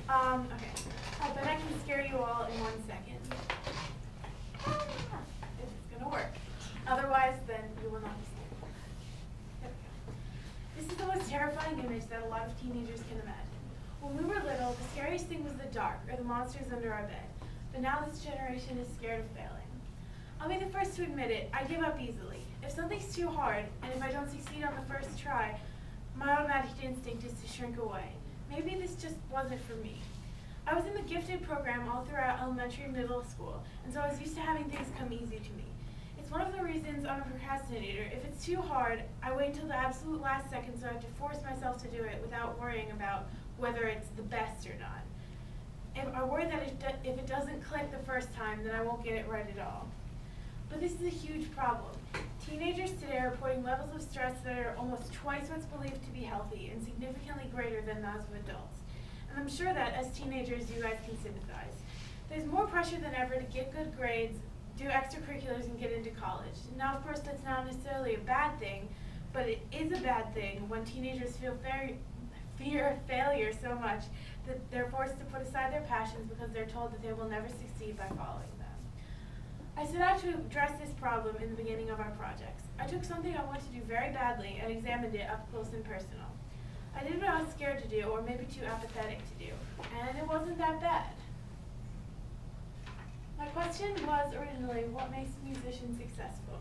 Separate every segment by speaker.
Speaker 1: Okay. I bet I can scare you all in 1 second. If it's gonna work. Otherwise, then you will not be scared. There we go. This is the most terrifying image that a lot of teenagers can imagine. When we were little, the scariest thing was the dark or the monsters under our bed. But now this generation is scared of failing. I'll be the first to admit it, I give up easily. If something's too hard, and if I don't succeed on the first try, my automatic instinct is to shrink away. Maybe this just wasn't for me. I was in the gifted program all throughout elementary and middle school, and so I was used to having things come easy to me. It's one of the reasons I'm a procrastinator. If it's too hard, I wait until the absolute last second so I have to force myself to do it without worrying about whether it's the best or not. If I worry that if it doesn't click the first time, then I won't get it right at all. But this is a huge problem. Teenagers today are reporting levels of stress that are almost twice what's believed to be healthy and significantly greater than those of adults. And I'm sure that as teenagers you guys can sympathize. There's more pressure than ever to get good grades, do extracurriculars, and get into college. Now, of course, that's not necessarily a bad thing, but it is a bad thing when teenagers feel fear of failure so much that they're forced to put aside their passions because they're told that they will never succeed by following them. I set out to address this problem in the beginning of our projects. I took something I wanted to do very badly and examined it up close and personal. I did what I was scared to do, or maybe too apathetic to do, and it wasn't that bad. My question was originally, what makes a musician successful?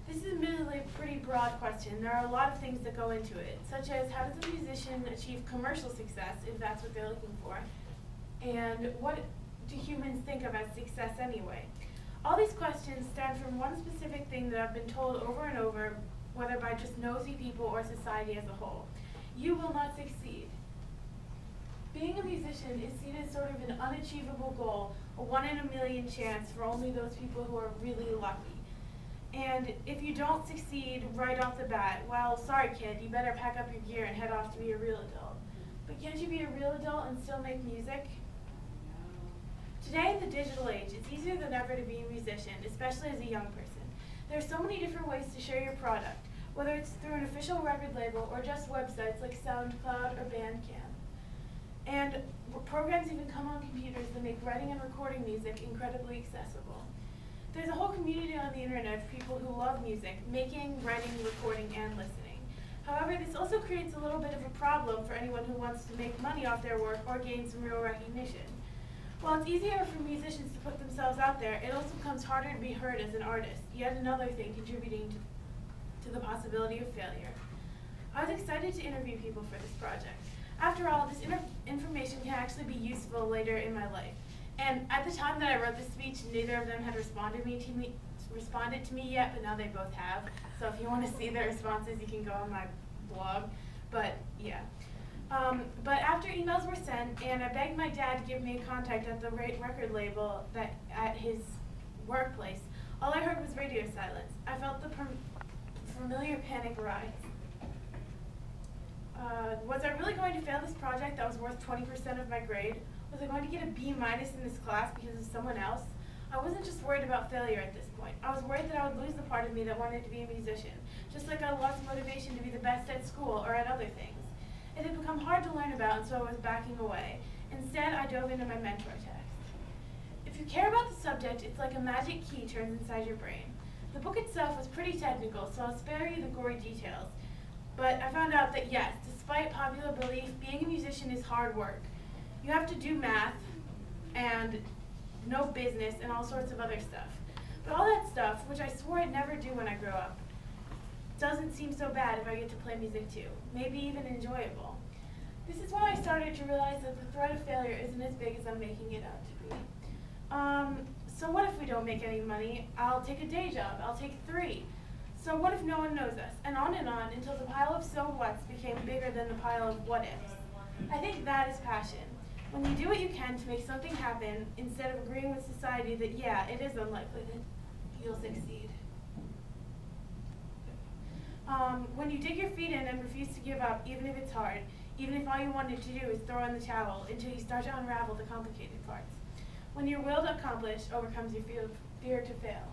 Speaker 1: This is admittedly a pretty broad question. There are a lot of things that go into it, such as how does a musician achieve commercial success, if that's what they're looking for, and what do humans think of as success anyway? All these questions stem from one specific thing that I've been told over and over, whether by just nosy people or society as a whole. You will not succeed. Being a musician is seen as sort of an unachievable goal, a 1 in a million chance for only those people who are really lucky. And if you don't succeed right off the bat, well, sorry kid, you better pack up your gear and head off to be a real adult. But can't you be a real adult and still make music? Today in the digital age, it's easier than ever to be a musician, especially as a young person. There are so many different ways to share your product, whether it's through an official record label or just websites like SoundCloud or Bandcamp. And programs even come on computers that make writing and recording music incredibly accessible. There's a whole community on the internet of people who love music, making, writing, recording, and listening. However, this also creates a little bit of a problem for anyone who wants to make money off their work or gain some real recognition. While it's easier for musicians to put themselves out there, it also becomes harder to be heard as an artist, yet another thing contributing to the possibility of failure. I was excited to interview people for this project. After all, this information can actually be useful later in my life. And at the time that I wrote this speech, neither of them had responded to me yet, but now they both have. So if you want to see their responses, you can go on my blog. But yeah. But after emails were sent, and I begged my dad to give me a contact at the record label at his workplace, all I heard was radio silence. I felt the familiar panic rise. Was I really going to fail this project that was worth 20% of my grade? Was I going to get a B- in this class because of someone else? I wasn't just worried about failure at this point. I was worried that I would lose the part of me that wanted to be a musician, just like I lost motivation to be the best at school or at other things. It had become hard to learn about, and so I was backing away. Instead, I dove into my mentor text. If you care about the subject, it's like a magic key turns inside your brain. The book itself was pretty technical, so I'll spare you the gory details. But I found out that yes, despite popular belief, being a musician is hard work. You have to do math and know business and all sorts of other stuff. But all that stuff, which I swore I'd never do when I grow up, doesn't seem so bad if I get to play music too, maybe even enjoyable. This is when I started to realize that the threat of failure isn't as big as I'm making it out to be. So what if we don't make any money? I'll take a day job, I'll take 3. So what if no one knows us? And on until the pile of so whats became bigger than the pile of what ifs. I think that is passion. When you do what you can to make something happen, instead of agreeing with society that yeah, it is unlikely that you'll succeed. When you dig your feet in and refuse to give up, even if it's hard, even if all you wanted to do is throw in the towel until you start to unravel the complicated parts. When your will to accomplish overcomes your fear to fail.